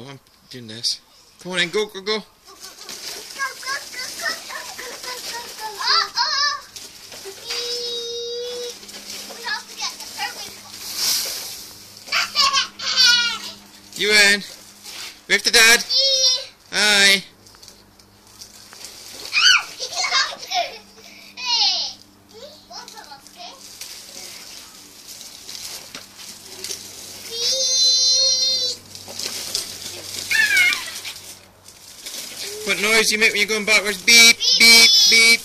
No, I'm doing this. Come on in, go, go, go. You in? Wave to Dad. Hi. What noise do you make when you're going backwards? Beep, beep, beep.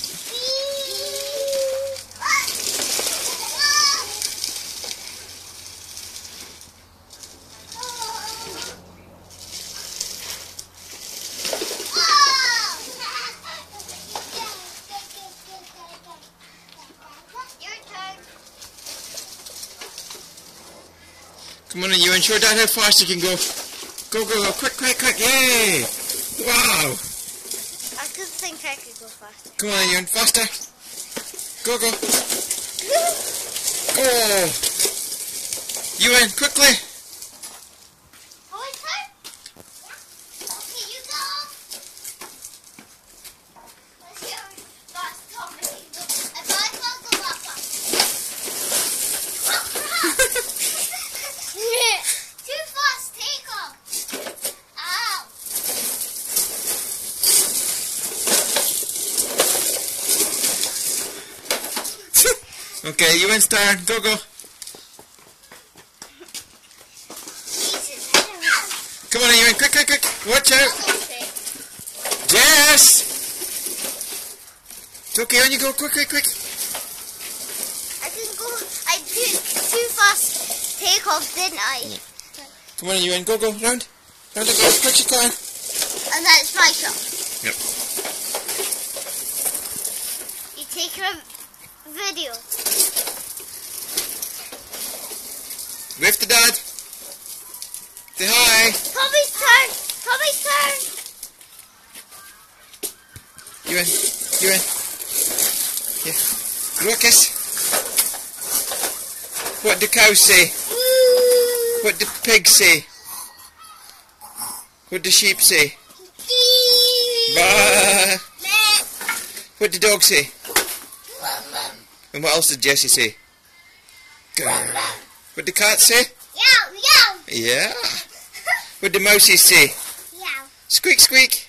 Come on in, you and show Dad how fast you can go. Go, go, go, quick, quick, quick, yay! Wow! I could think I could go faster. Come on, Ewan, faster. Go, go. Go! Ewan, quickly. Oh, it's time? Yeah. Okay, you go. Let's see how fast Tom can go. If I can't go that fast. Too fast, take off. Ow. Okay, Ewan's turn. Go, go. Jesus. Come on, Ewan, quick, quick, quick. Watch out. Jess! It's okay, on you go. Quick, quick, quick. I didn't go. I did too fast take off, didn't I? Yeah. Come on, Ewan, go, go. Round. Round it, go as quick as you can. And that's my shot. Yep. You take a video. Wave to Dad. Say hi. Tommy's turn. Tommy's turn. Ewan. Ewan. Here. Lucas. What do cows say? Woo. What do pigs say? What do sheep say? Bah. What do dogs say? And what else did Jessie say? Grr. What do cats say? Yow, yow. Yeah. What do mousies say? Yow. Squeak, squeak.